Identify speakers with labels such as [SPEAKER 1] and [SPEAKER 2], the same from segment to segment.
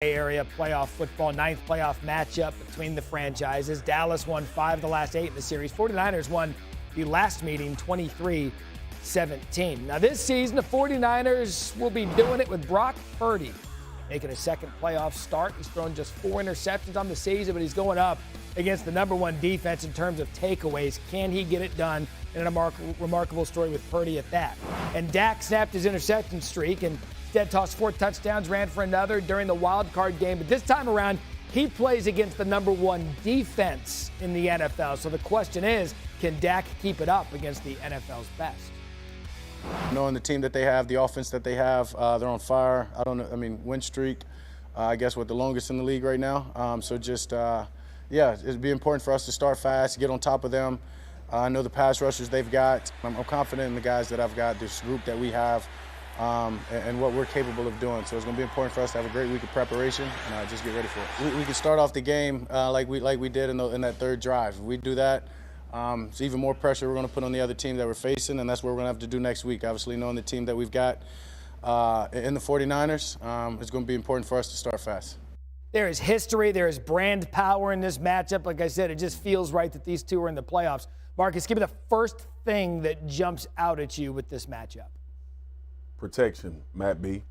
[SPEAKER 1] Area playoff football, ninth playoff matchup between the franchises. Dallas won 5 of the last 8 in the series. 49ers won the last meeting 23-17. Now this season, the 49ers will be doing it with Brock Purdy making a second playoff start. He's thrown just 4 interceptions on the season, but he's going up against the number 1 defense in terms of takeaways. Can he get it done? And a remarkable story with Purdy at that. And Dak snapped his interception streak and instead tossed 4 touchdowns, ran for another during the wild card game. But this time around, he plays against the number 1 defense in the NFL. So the question is, can Dak keep it up against the NFL's best?
[SPEAKER 2] Knowing the team that they have, the offense that they have, they're on fire. Win streak, I guess, with the longest in the league right now. It'd be important for us to start fast, get on top of them. I know the pass rushers they've got. I'm confident in the guys that I've got, this group that we have, and what we're capable of doing. So it's going to be important for us to have a great week of preparation and just get ready for it. We can start off the game like we did in that third drive. If we do that, it's even more pressure we're going to put on the other team that we're facing, and that's what we're going to have to do next week. Obviously, knowing the team that we've got in the 49ers, it's going to be important for us to start fast.
[SPEAKER 1] There is history, there is brand power in this matchup. Like I said, it just feels right that these two are in the playoffs. Marcus, give me the first thing that jumps out at you with this matchup.
[SPEAKER 3] Protection, Matt B.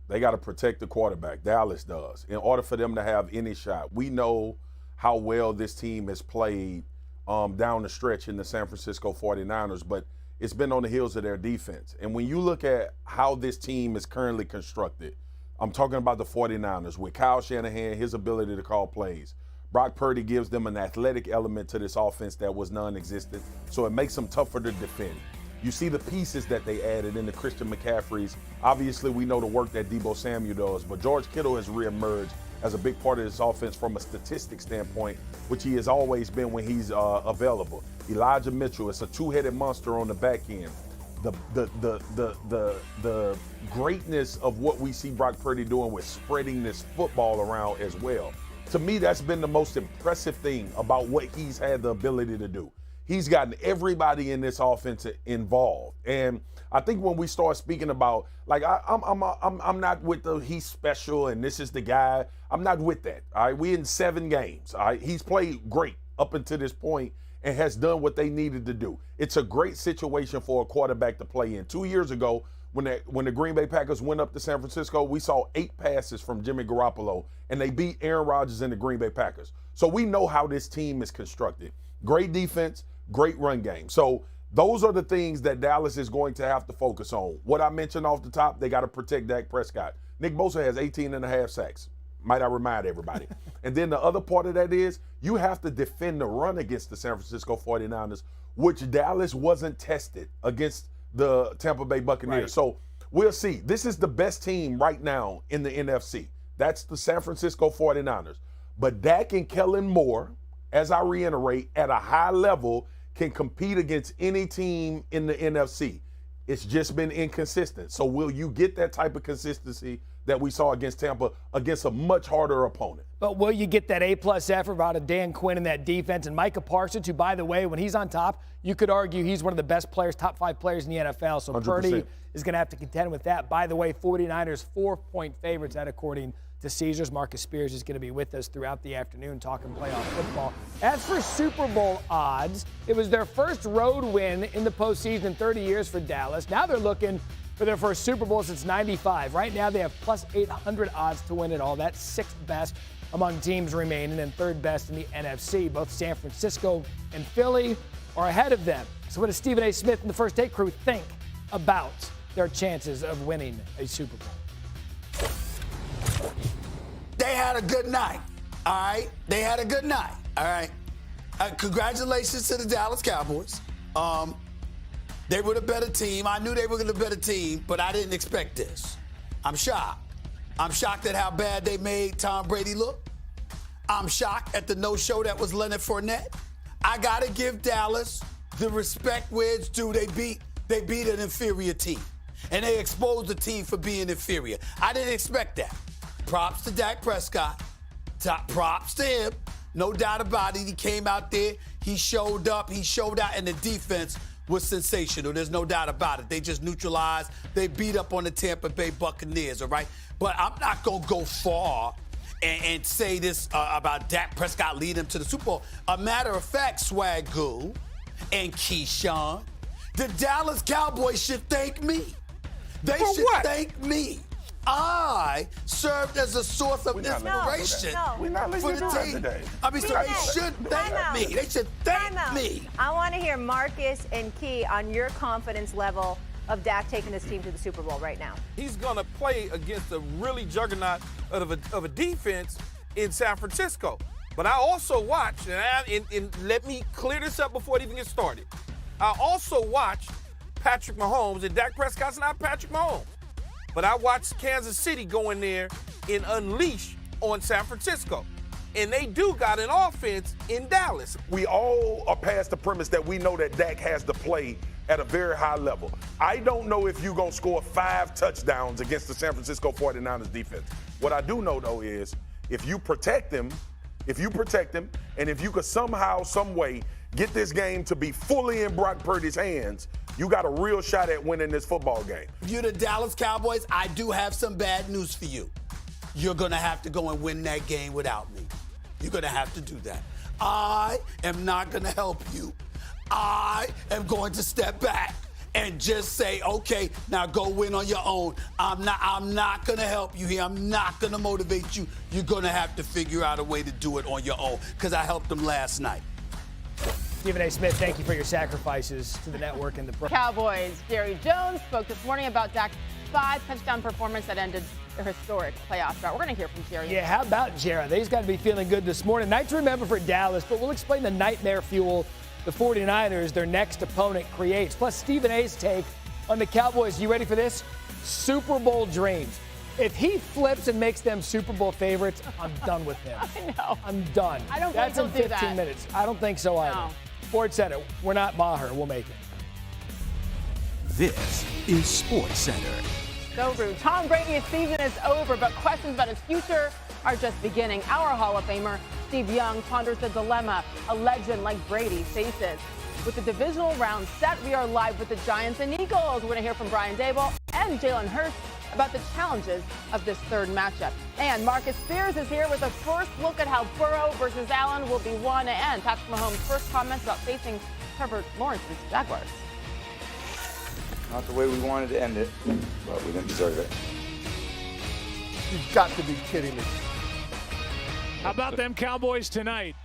[SPEAKER 3] They got to protect the quarterback. Dallas does. In order for them to have any shot, we know how well this team has played down the stretch in the San Francisco 49ers, but it's been on the heels of their defense. And when you look at how this team is currently constructed, I'm talking about the 49ers with Kyle Shanahan, his ability to call plays. Brock Purdy gives them an athletic element to this offense that was non-existent, so it makes them tougher to defend. You see the pieces that they added in the Christian McCaffreys. Obviously, we know the work that Deebo Samuel does, but George Kittle has reemerged as a big part of this offense from a statistic standpoint, which he has always been when he's available. Elijah Mitchell is a 2-headed monster on the back end. The greatness of what we see Brock Purdy doing with spreading this football around as well. To me, that's been the most impressive thing about what he's had the ability to do. He's gotten everybody in this offense involved. And I think when we start speaking about, like, I'm not with the he's special and this is the guy. I'm not with that. All right, we in 7 games. All right, he's played great up until this point and has done what they needed to do. It's a great situation for a quarterback to play in. 2 years ago, when the Green Bay Packers went up to San Francisco, we saw 8 passes from Jimmy Garoppolo, and they beat Aaron Rodgers and the Green Bay Packers. So we know how this team is constructed. Great defense, great run game. So those are the things that Dallas is going to have to focus on. What I mentioned off the top, they got to protect Dak Prescott. Nick Bosa has 18.5 sacks. Might I remind everybody? And then the other part of that is you have to defend the run against the San Francisco 49ers, which Dallas wasn't tested against the Tampa Bay Buccaneers. Right. So we'll see. This is the best team right now in the NFC. That's the San Francisco 49ers. But Dak and Kellen Moore, as I reiterate, at a high level, can compete against any team in the NFC. It's just been inconsistent. So will you get that type of consistency that we saw against Tampa against a much harder opponent?
[SPEAKER 1] But will you get that A-plus effort out of Dan Quinn and that defense? And Micah Parsons, who, by the way, when he's on top, you could argue he's one of the best players, top 5 players in the NFL. So 100%. Purdy is going to have to contend with that. By the way, 49ers 4-point favorites, that according to Caesars. Marcus Spears is going to be with us throughout the afternoon talking playoff football. As for Super Bowl odds, it was their first road win in the postseason in 30 years for Dallas. Now they're looking for their first Super Bowl since '95. Right now they have plus 800 odds to win it all. That's 6th best among teams remaining and 3rd best in the NFC. Both San Francisco and Philly are ahead of them. So what does Stephen A. Smith and the First Take crew think about their chances of winning a Super Bowl?
[SPEAKER 4] They had a good night, all right? They had a good night, all right? Congratulations to the Dallas Cowboys. They were the better team. I knew they were the better team, but I didn't expect this. I'm shocked. I'm shocked at how bad they made Tom Brady look. I'm shocked at the no-show that was Leonard Fournette. I got to give Dallas the respect where it's due. They beat an inferior team, and they exposed the team for being inferior. I didn't expect that. Props to Dak Prescott. Props to him. No doubt about it. He came out there. He showed up. He showed out, and the defense was sensational. There's no doubt about it. They just neutralized. They beat up on the Tampa Bay Buccaneers, all right? But I'm not going to go far and say this about Dak Prescott leading them to the Super Bowl. A matter of fact, Swagoo and Keyshawn, the Dallas Cowboys should thank me. They should thank me. I served as a source of inspiration
[SPEAKER 3] We're not
[SPEAKER 4] for
[SPEAKER 3] listening
[SPEAKER 4] the
[SPEAKER 3] to
[SPEAKER 4] team.
[SPEAKER 3] today.
[SPEAKER 4] I mean, so they should thank me. They should thank me.
[SPEAKER 5] I want to hear Marcus and Key on your confidence level of Dak taking this team to the Super Bowl right now.
[SPEAKER 6] He's going to play against a really juggernaut of a defense in San Francisco. But I also watched, and let me clear this up before it even gets started. I also watched Patrick Mahomes, and Dak Prescott's not Patrick Mahomes. But I watched Kansas City go in there and unleash on San Francisco. And they do got an offense in Dallas.
[SPEAKER 3] We all are past the premise that we know that Dak has to play at a very high level. I don't know if you're going to score 5 touchdowns against the San Francisco 49ers defense. What I do know, though, is if you protect him, and if you could somehow, some way, get this game to be fully in Brock Purdy's hands, you got a real shot at winning this football game.
[SPEAKER 4] If you're the Dallas Cowboys, I do have some bad news for you. You're going to have to go and win that game without me. You're going to have to do that. I am not going to help you. I am going to step back and just say, okay, now go win on your own. I'm not going to help you here. I'm not going to motivate you. You're going to have to figure out a way to do it on your own because I helped them last night.
[SPEAKER 1] Stephen A. Smith, thank you for your sacrifices to the network and the pro.
[SPEAKER 7] Cowboys. Jerry Jones spoke this morning about Dak's 5-touchdown performance that ended their historic playoff drought. We're going to hear from Jerry.
[SPEAKER 1] Yeah, how about Jared? They's got to be feeling good this morning. Night to remember for Dallas, but we'll explain the nightmare fuel the 49ers, their next opponent, creates. Plus, Stephen A.'s take on the Cowboys. You ready for this? Super Bowl dreams. If he flips and makes them Super Bowl favorites, I'm done with him.
[SPEAKER 7] I know.
[SPEAKER 1] I'm done.
[SPEAKER 7] I don't
[SPEAKER 1] That's
[SPEAKER 7] think
[SPEAKER 1] in
[SPEAKER 7] he'll do
[SPEAKER 1] 15
[SPEAKER 7] that.
[SPEAKER 1] minutes. I don't think so either.
[SPEAKER 7] No.
[SPEAKER 1] Sports Center, we're not Maher. We'll make it.
[SPEAKER 8] This is Sports Center.
[SPEAKER 7] So rude. Tom Brady's season is over, but questions about his future are just beginning. Our Hall of Famer, Steve Young, ponders the dilemma a legend like Brady faces. With the divisional round set, we are live with the Giants and Eagles. We're going to hear from Brian Dable and Jalen Hurts about the challenges of this third matchup. And Marcus Spears is here with a first look at how Burrow versus Allen will be won, and Patrick Mahomes' first comments about facing Trevor Lawrence's Jaguars.
[SPEAKER 9] Not the way we wanted to end it, but we didn't deserve it.
[SPEAKER 6] You've got to be kidding me.
[SPEAKER 10] How about them Cowboys tonight?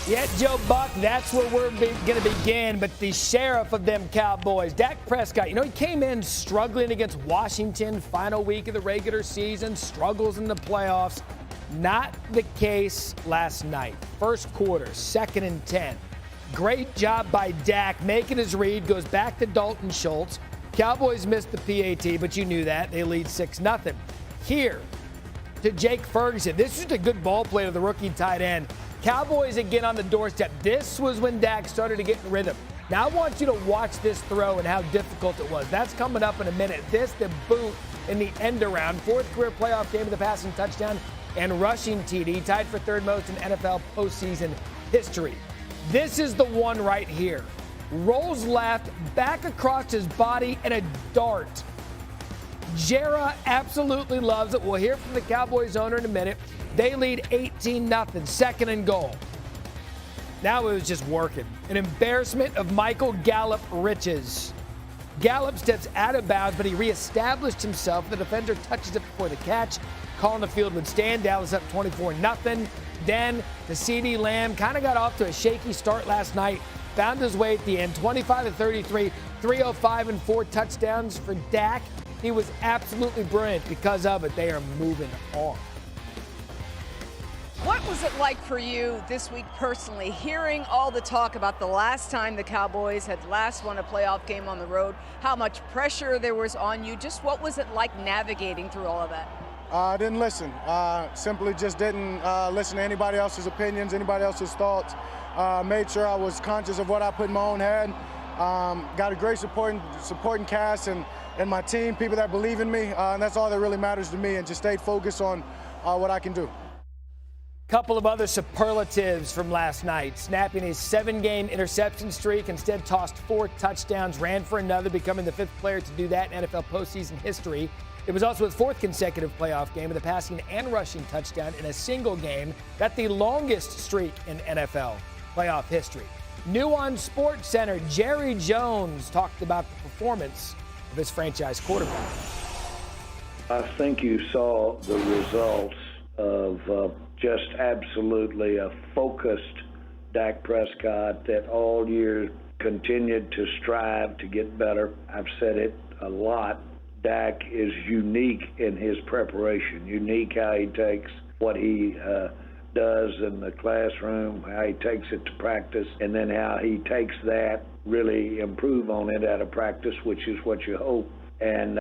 [SPEAKER 1] Yeah, Joe Buck, that's where we're going to begin. But the sheriff of them Cowboys, Dak Prescott, he came in struggling against Washington, final week of the regular season, struggles in the playoffs. Not the case last night. First quarter, 2nd and 10. Great job by Dak making his read, goes back to Dalton Schultz. Cowboys missed the PAT, but you knew that. They lead 6-0. Here to Jake Ferguson. This is a good ball play to the rookie tight end. Cowboys again on the doorstep. This was when Dak started to get in rhythm. Now I want you to watch this throw and how difficult it was. That's coming up in a minute. This, the boot in the end around. 4th career playoff game of the passing touchdown and rushing TD, tied for 3rd most in NFL postseason history. This is the one right here. Rolls left, back across his body, and a dart. Jera absolutely loves it. We'll hear from the Cowboys owner in a minute. They lead 18-0, 2nd and goal. Now it was just working. An embarrassment of Michael Gallup riches. Gallup steps out of bounds, but he reestablished himself. The defender touches it before the catch. Call on the field would stand. Dallas up 24-0. Then the CeeDee Lamb kind of got off to a shaky start last night. Found his way at the end, 25-33, 305 and 4 touchdowns for Dak. He was absolutely brilliant because of it. They are moving on.
[SPEAKER 11] What was it like for you this week personally, hearing all the talk about the last time the Cowboys had last won a playoff game on the road, how much pressure there was on you? Just what was it like navigating through all of that?
[SPEAKER 2] I didn't listen. Simply just didn't listen to anybody else's opinions, anybody else's thoughts. Made sure I was conscious of what I put in my own head. Got a great supporting cast and my team, people that believe in me, and that's all that really matters to me, and just stayed focused on what I can do.
[SPEAKER 1] Couple of other superlatives from last night. Snapping a 7-game interception streak, instead tossed 4 touchdowns, ran for another, becoming the 5th player to do that in NFL postseason history. It was also his fourth consecutive playoff game with a passing and rushing touchdown in a single game. That's the longest streak in NFL playoff history. New on SportsCenter, Jerry Jones talked about the performance of his franchise quarterback.
[SPEAKER 12] I think you saw the results of just absolutely a focused Dak Prescott that all year continued to strive to get better. I've said it a lot. Dak is unique in his preparation, unique how he takes what he does in the classroom, how he takes it to practice, and then how he takes that, really improve on it out of practice, which is what you hope. And